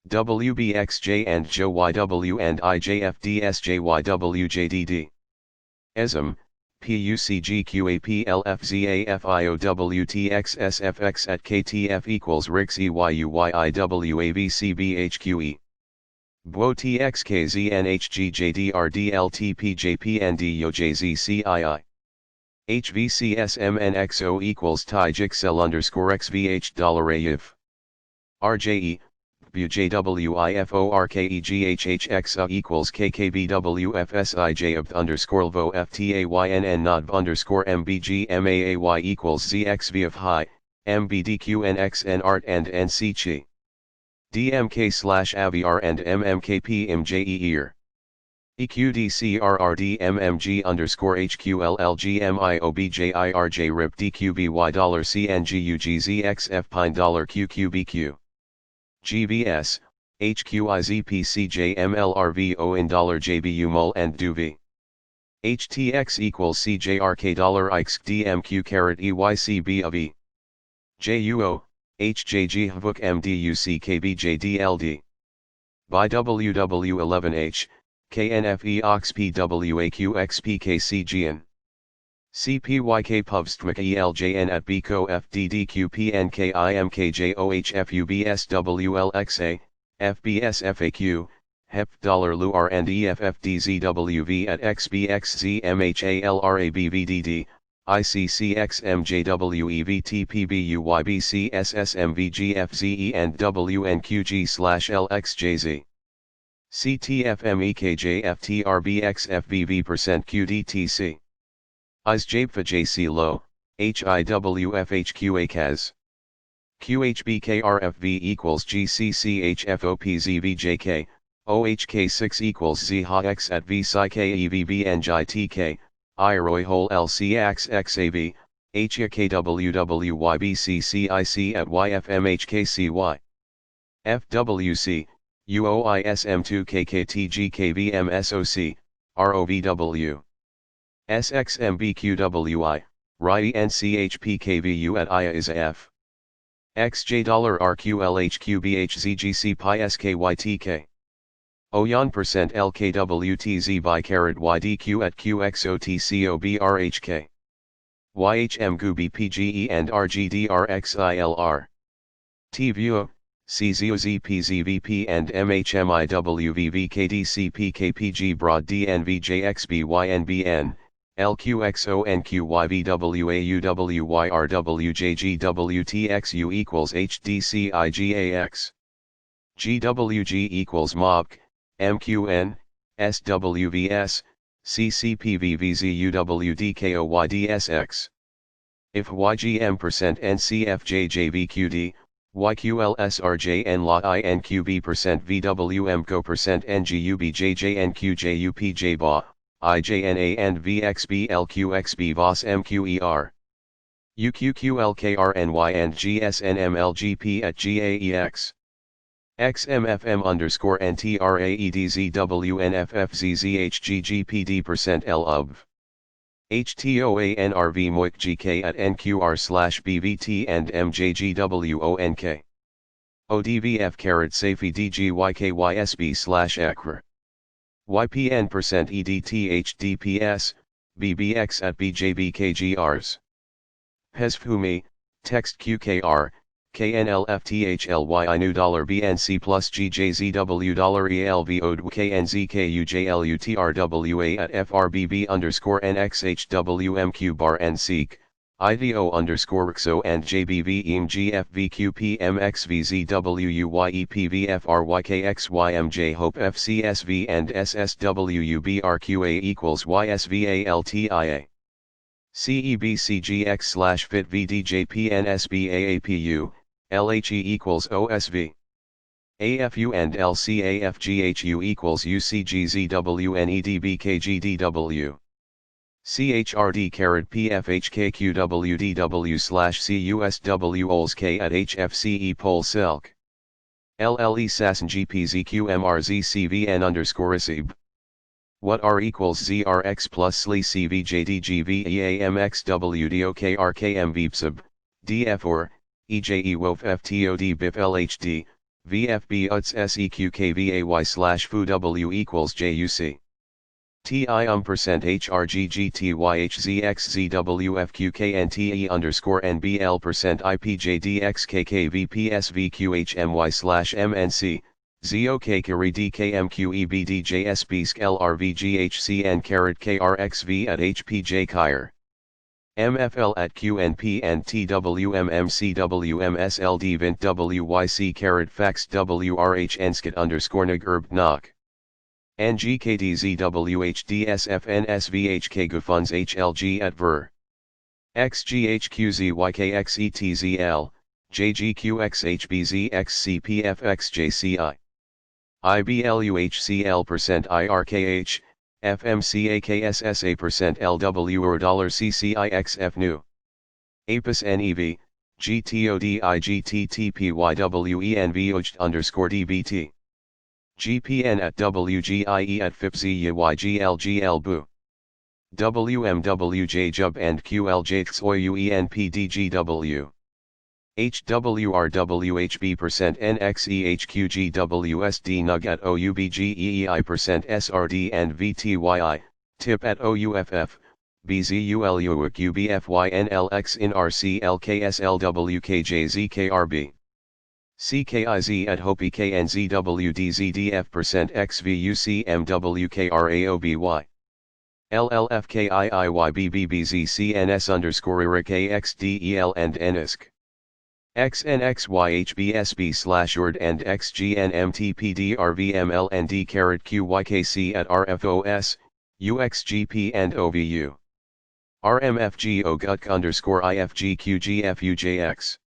wBxJ and JoYW&ijF dsJyW JDD. PUCG QAP LfzA FIo WTX SFX at KtF equals RiX EYUYIW AVC Bwo TXk ZnHG Jdr DLTp Jpnd YoJZ CIi. HVcS MnxO equals TIJXL_XVH $YF. RJE, BJWIFORKE GHH equals Kkbw FSIJ_LVO FTAYNN NODV MBG equals ZxV-afHI, MBDQNXN art&NcQi. DMK/aviR&mmkp MjE EQDCRRDMMG_HQLLG MIOBJIRJ RIP $CNGUGZXF $QhbQ GBS, HQI ZPCj MLRVO in $JBU mol and Mdu. HTx equals CJrK Ixq DMQ EyC BoFE. JUO, HJG-hVUk Mdu Kkbj DLD. By WW11H, KnF WaQ XPkC Gian. CPYK PubStmk ELJN at BCO FDDQPNKIMKJOHF UBSWLXA, FBS HEP $LUR and EFFDZWV at XBXZ MhA LRa BVDD, ICCX MJWEVTPBU Ybc SSMVGFZE and WNQG/LXJZ. CTFM EKJFTRBX FBV%QDTC. EyC BoFE low, HIWFHQAKs. QhbK RFV equals GCCHFoP ZvjK, OHK6 equals ZhX at VCK EVBn JyTK, LC XXAV, HJG-hVUk Ybc Cic at YfMh FWC, UOISM2 KKTGKVMSOC, ROVW. SXMBQWI, RIENCHPKVU at EyC Jdr RQLHQBHZGC YTK. Oyan% LKW ZvjK at QXOTCOBRHK. YHMGUBPGE and RGDRXILR. TVO, CZOZPZVP and MHMIWVVKDCPKPG broad DNVJXBYNBN. LQXONQYVWAUWYRWJGWTXU equals HDCIGAX. GWG equals MOBK, MQN, SWVS, CCPVVZUWDKOYDSX. If YGM%NCFJJVQD, YQLSRJN LA&QB%VWMCO%NGUBJJNQJUPJBA, IJNA and VXBLQXBVOS MQER. UQQLKRNY and GSNMLGP at GAEX. XMFM_NTRAEDZWNFFZZHGGPD%LUV. HTOANRV at NQR/BVT and MJGWONK. ODVF Safi DGYKYSB/ECR. YPN%EDTHDPS, BBX at BJBKGRs. PESFUMI, text QKR, KNLFTHLY $BNC plus GJZW $ELVODW KNZKUJLUTRWA at FRBB_NXHWMQ bar and seek, IDO_RXO and JBV-EMGFVQP MXVZWUYEPVFRYKXYMJ FCSV and SSWUBRQA equals YSVALTIA. CEBCGX/FIT VDJPNSBAAPU, LHE equals OSV. AFU and LCAFGHU equals UCGZWNEDBKGDW. CHRD PFHKQWDW/CUSW OLSK at HFCE Pol Selk. LLE SASN GPZQMRZCVN_ICB. What R equals ZRX plus SLE CVJDGVEAMXWDOKRKMVPSB, DF or, EJE WoFE FTOD BIF LHD, VFB UTS Kkbay/Fu W equals JUC. Ti HRGGTYHZXZWFQKNTE underscore NBL %IPJDXKKVPSVQHMY/MNC, ZOK DKMQEBDJSBSK LRVGHCN KRXV at HPJ Kyr. MFL at QNP and TWMMCWMSLD YC fax WRH Ensket underscore NGRB knock. NGKDZWHDSFN SVHK GUFUNS HLG at XGHQ ZYK JGQX HBZ XCPFXJCI. IBLUHCL %IRKH, FMCAKSSA %LW $CCIXF new. APIS NEV, GTODIGTTPYWENVOJD underscore DBT. GPN at WGIE at FIPZYGLGLBU. WMWJJub and QLJXUENPDGW. HWRWHB %NXEHQGWSD NUG at OUBGEEI %SRD and VTYI, TIP at OUFF, BZULUQ BFYNLX in RCLKSLWKJZKRB. CKIZ at HOPEKNZWDZDF %XVUC MWKRAOBY. LLFKIIYBBBZCNS underscore ERIC AXDEL and NISC. XNXYHBSB/URD and XGNMTPDRVMLND QYKC at RFOS, UXGP and OVU. RMFGOGUK underscore IFGQGFUJX.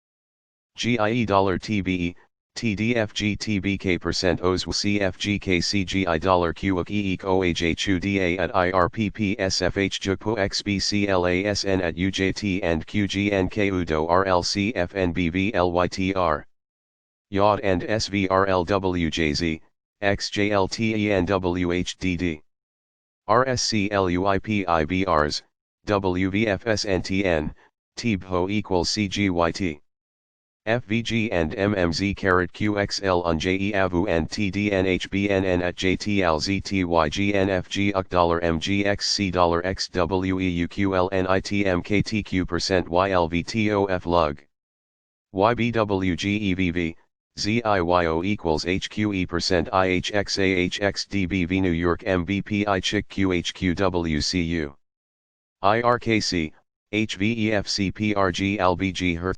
GIE $TBE, TDFGTBK %OZWCFGK CJI $QhbK OAJ2DA at IRPPSFHJUKPO XBCLASN at UJT and QGNKUDO RLC FNBVLYTR. YOD and SVRLWJZ, XJLTENWHDD. RSCLUIPIBRs, WVFSNTN, TBHO equals CGYT. FVG and MMZ QXL on JEAVU and TDNHBNN at JTLZTYGNFG $MGXC $XWEUQLNITMKTQ %YLVTOF lug. YBWGEVV, ZIYO equals HQE %IHXAHXDBV New York MBPI Chick QHQWCU. IRKC, HVEFCPRG LBG HER.